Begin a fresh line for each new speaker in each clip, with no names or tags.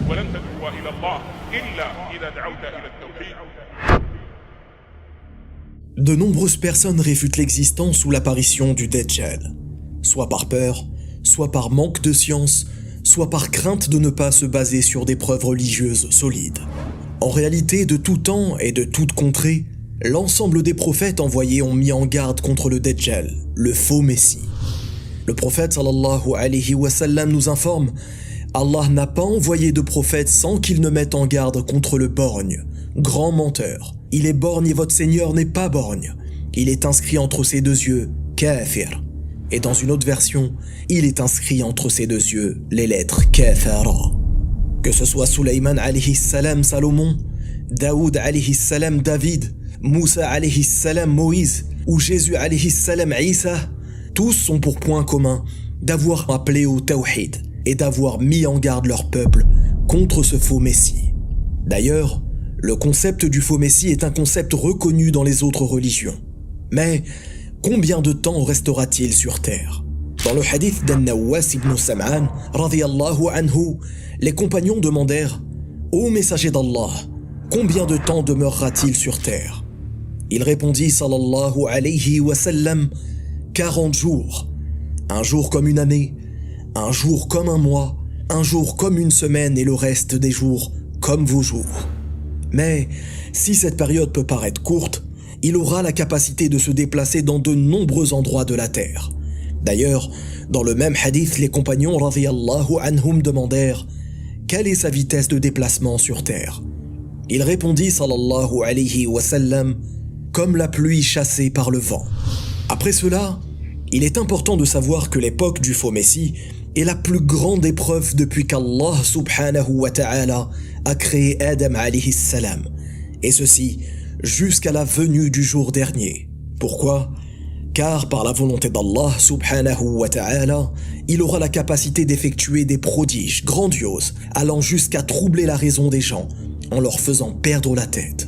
ولن تدعو إلى الله إلا إذا دعوت إلى التوحيد.
De nombreuses personnes réfutent l'existence ou l'apparition du Dajjal, soit par peur, soit par manque de science, soit par crainte de ne pas se baser sur des preuves religieuses solides. En réalité, de tout temps et de toute contrée, l'ensemble des prophètes envoyés ont mis en garde contre le Dajjal, le faux Messie. Le prophète sallallahu alayhi wa sallam nous informe: Allah n'a pas envoyé de prophète sans qu'il ne mette en garde contre le borgne, grand menteur. Il est borgne et votre Seigneur n'est pas borgne. Il est inscrit entre ses deux yeux, kafir. Et dans une autre version, il est inscrit entre ses deux yeux les lettres kafara. Que ce soit Sulayman alayhi salam Salomon, Daoud alayhi salam David, Moussa alayhi salam Moïse ou Jésus alayhi salam Isa, tous sont pour point commun d'avoir appelé au tawhid et d'avoir mis en garde leur peuple contre ce faux messie. D'ailleurs, le concept du faux messie est un concept reconnu dans les autres religions. Mais combien de temps restera-t-il sur terre? Dans le hadith d'An-Nawas ibn Sam'an, radiyallahu anhu, les compagnons demandèrent: Ô messager d'Allah, combien de temps demeurera-t-il sur terre? Il répondit sallallahu alayhi wa sallam: 40 jours. Un jour comme une année, un jour comme un mois, un jour comme une semaine et le reste des jours comme vos jours. Mais si cette période peut paraître courte, il aura la capacité de se déplacer dans de nombreux endroits de la terre. D'ailleurs, dans le même hadith, les compagnons radiyallahu anhum demandèrent: quelle est sa vitesse de déplacement sur terre? Il répondit sallallahu alayhi wa sallam: comme la pluie chassée par le vent. Après cela, il est important de savoir que l'époque du faux messie est la plus grande épreuve depuis qu'Allah subhanahu wa ta'ala a créé Adam alayhi salam, et ceci jusqu'à la venue du jour dernier. Pourquoi? Car par la volonté d'Allah subhanahu wa ta'ala, il aura la capacité d'effectuer des prodiges grandioses allant jusqu'à troubler la raison des gens en leur faisant perdre la tête.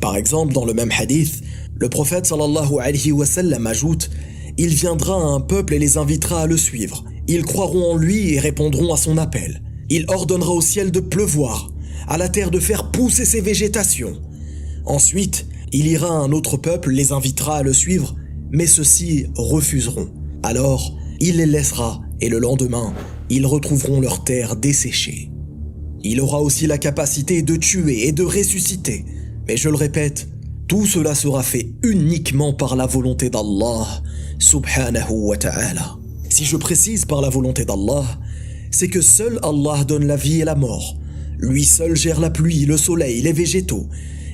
Par exemple, dans le même hadith, le prophète sallallahu alayhi wa sallam ajoute: il viendra à un peuple et les invitera à le suivre. Ils croiront en lui et répondront à son appel. Il ordonnera au ciel de pleuvoir, à la terre de faire pousser ses végétations. Ensuite, il ira à un autre peuple, les invitera à le suivre, mais ceux-ci refuseront. Alors, il les laissera et le lendemain, ils retrouveront leur terre desséchée. Il aura aussi la capacité de tuer et de ressusciter. Mais je le répète, tout cela sera fait uniquement par la volonté d'Allah subhanahu wa ta'ala. Si je précise par la volonté d'Allah, c'est que seul Allah donne la vie et la mort. Lui seul gère la pluie, le soleil, les végétaux.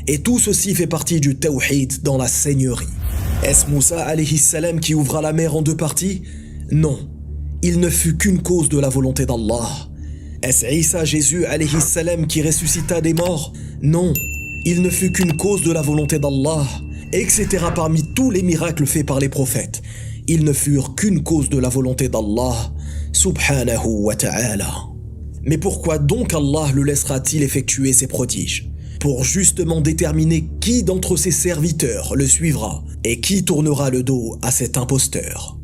Et tout ceci fait partie du tawhid dans la seigneurie. Est-ce Moussa alayhi salam qui ouvra la mer en deux parties? Non, il ne fut qu'une cause de la volonté d'Allah. Est-ce Isa Jésus alayhi salam qui ressuscita des morts? Non, il ne fut qu'une cause de la volonté d'Allah, etc. Parmi tous les miracles faits par les prophètes, ils ne furent qu'une cause de la volonté d'Allah subhanahu wa ta'ala. Mais pourquoi donc Allah le laissera-t-il effectuer ces prodiges? Pour justement déterminer qui d'entre ses serviteurs le suivra et qui tournera le dos à cet imposteur.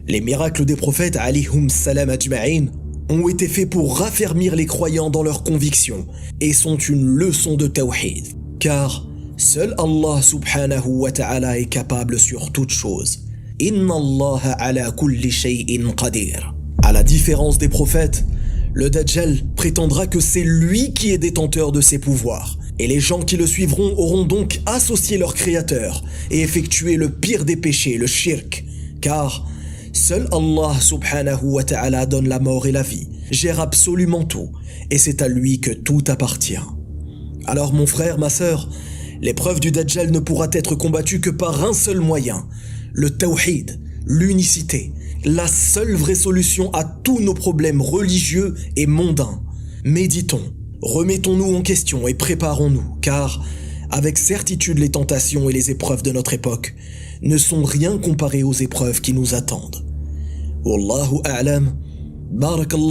Les miracles des prophètes alayhum salam ajma'in ont été faits pour raffermir les croyants dans leurs convictions et sont une leçon de tawhid. Car seul Allah subhanahu wa ta'ala est capable sur toute chose. Inna Allah ala kulli shay'in qadir. À la différence des prophètes, le Dajjal prétendra que c'est lui qui est détenteur de ses pouvoirs. Et les gens qui le suivront auront donc associé leur créateur et effectué le pire des péchés, le shirk. Car seul Allah subhanahu wa ta'ala donne la mort et la vie, gère absolument tout, et c'est à lui que tout appartient. Alors mon frère, ma sœur, l'épreuve du Dajjal ne pourra être combattue que par un seul moyen, le tawhid, l'unicité, la seule vraie solution à tous nos problèmes religieux et mondains. Méditons, remettons-nous en question et préparons-nous, car avec certitude les tentations et les épreuves de notre époque ne sont rien comparées aux épreuves qui nous attendent. Wallahu a'lam, barakallah.